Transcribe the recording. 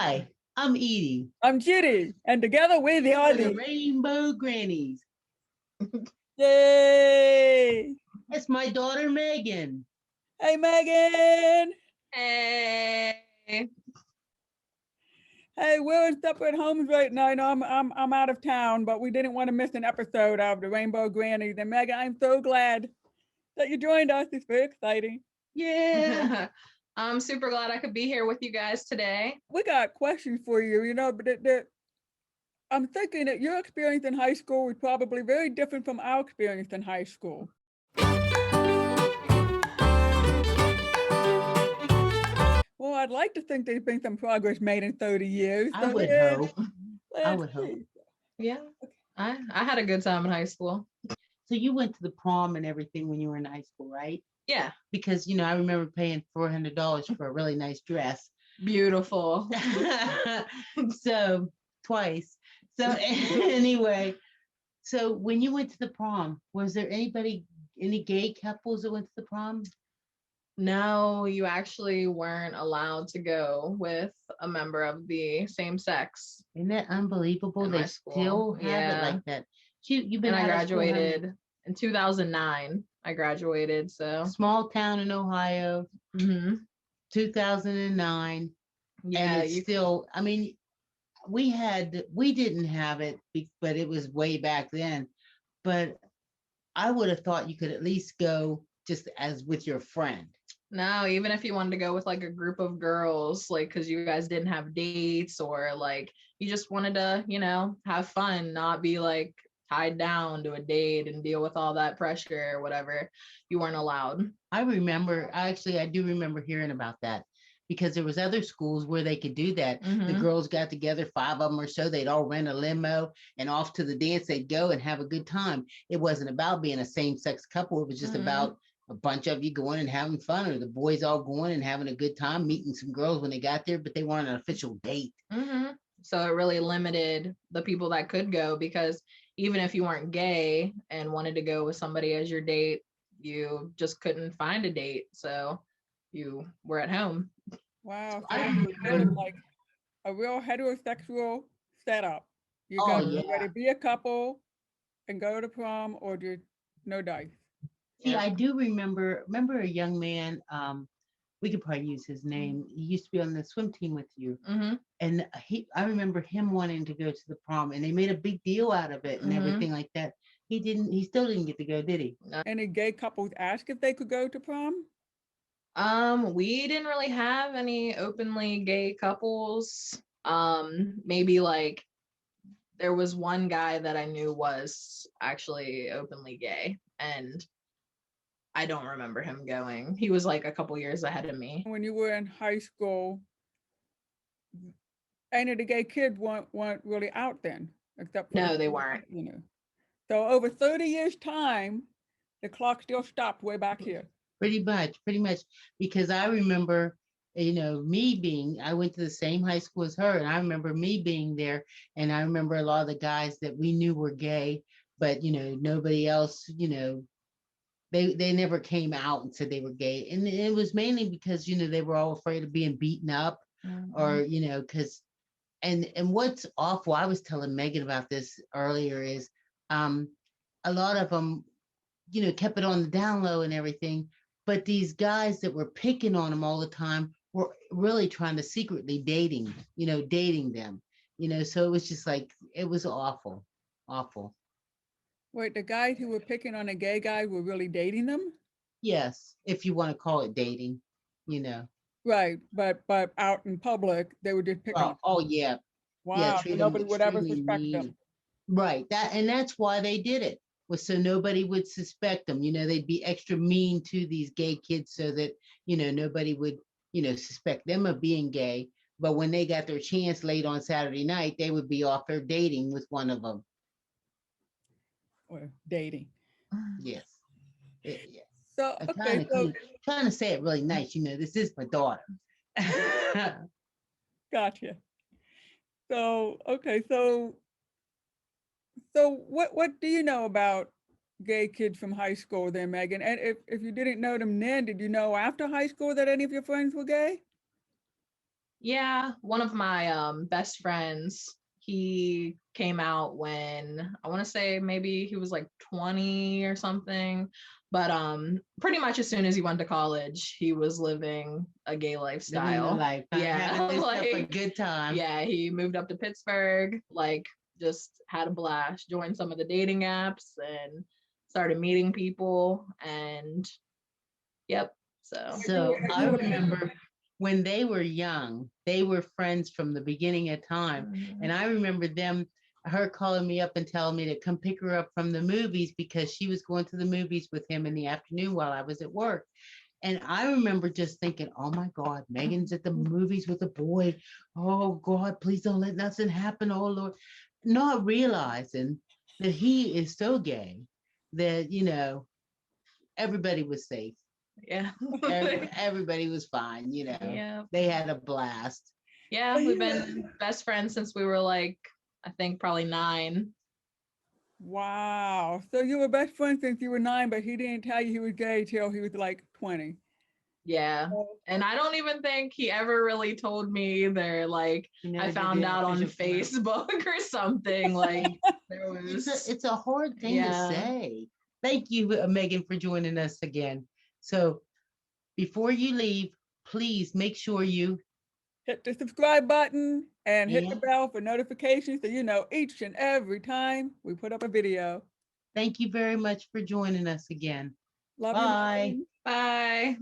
Hi, I'm Edie. I'm Judy, and together we are The the Rainbow Grannies. Yay! That's my daughter Megan. Hey, Megan. Hey. Hey, we're in separate homes right now. I know I'm out of town, but we didn't want to miss an episode of the Rainbow Grannies. And Megan, I'm so glad that you joined us. It's very exciting. Yeah. I'm super glad I could be here with you guys today. We got questions for you, but I'm thinking that your experience in high school was probably very different from our experience in high school. Well, I'd like to think there's been some progress made in 30 years. I would hope. Let's see. Yeah. I had a good time in high school. So you went to the prom and everything when you were in high school, right? Yeah. Because, I remember paying $400 for a really nice dress. Beautiful. So twice. So anyway, so when you went to the prom, was there any gay couples that went to the prom? No, you actually weren't allowed to go with a member of the same sex. Isn't that unbelievable? In They my school. still have it like that. You've been And I out of school how many- graduated in 2009. I graduated, so. Small town in Ohio, hmm 2009. Yeah, And it's still, we didn't have it, but it was way back then. But I would have thought you could at least go just as with your friend. No, even if you wanted to go with like a group of girls, like because you guys didn't have dates or like you just wanted to, have fun, not be like tied down to a date and deal with all that pressure or whatever, you weren't allowed. I do remember hearing about that because there was other schools where they could do that. The girls got together, 5 of them or so, they'd all rent a limo and off to the dance they'd go and have a good time. It wasn't about being a same-sex couple. It was just about a bunch of you going and having fun, or the boys all going and having a good time, meeting some girls when they got there, but they weren't an official date. So it really limited the people that could go, because even if you weren't gay and wanted to go with somebody as your date, you just couldn't find a date. So you were at home. Wow. So it was really like a real heterosexual setup. You got to ready to be a couple and go to prom, or just no dice. See, I do remember a young man, we could probably use his name. He used to be on the swim team with you. And I remember him wanting to go to the prom, and they made a big deal out of it and everything like that. He still didn't get to go, did he? Any gay couples ask if they could go to prom? We didn't really have any openly gay couples. Maybe like there was one guy that I knew was actually openly gay, and I don't remember him going. He was like a couple years ahead of me. When you were in high school, any of the gay kids weren't really out then, except for No, they weren't. So over 30 years time, the clock still stopped way back here. Pretty much, because I remember, I went to the same high school as her, and I remember me being there, and I remember a lot of the guys that we knew were gay, but, nobody else, they never came out and said they were gay. And it was mainly because, they were all afraid of being beaten up or, because, and what's awful, I was telling Megan about this earlier, is a lot of them, kept it on the down low and everything. But these guys that were picking on them all the time were really trying to secretly dating them, so it was just like, it was awful. Wait, the guys who were picking on a gay guy were really dating them? Yes, if you want to call it dating, Right, but out in public, they were just picking. Oh yeah. Wow, Yeah, so nobody would ever suspect mean. them. Right, that's why they did it, was so nobody would suspect them. They'd be extra mean to these gay kids so that, nobody would, suspect them of being gay. But when they got their chance late on Saturday night, they would be off there dating with one of them. Or dating. Yes. Yes. So, I'm trying to say it really nice. This is my daughter. Gotcha. So, okay, so what do you know about gay kids from high school then, Megan? And if you didn't know them then, did you know after high school that any of your friends were gay? Yeah, one of my best friends, he came out when I want to say maybe he was like 20 or something. But pretty much as soon as he went to college, he was living a gay Living the lifestyle. life, Yeah, having himself a like good time. yeah, he moved up to Pittsburgh, like just had a blast, joined some of the dating apps and started meeting people and yep. So So I remember when they were young, they were friends from the beginning of time. And I remember her calling me up and telling me to come pick her up from the movies because she was going to the movies with him in the afternoon while I was at work. And I remember just thinking, oh my God, Megan's at the movies with a boy. Oh God, please don't let nothing happen. Oh Lord. Not realizing that he is so gay that, everybody was safe. yeah. Everybody was fine, Yeah. They had a blast. Yeah, we've been best friends since we were like, I think probably 9. Wow. So you were best friends since you were 9, but he didn't tell you he was gay till he was like 20. Yeah. And I don't even think he ever really told me either. Like I found out on Facebook or something. Like there was It's a hard thing to say. Thank you, Megan, for joining us again. So before you leave, please make sure you hit the subscribe button and hit the And- bell for notifications so you know each and every time we put up a video. thank you very much for joining us again. Love Bye. you. bye.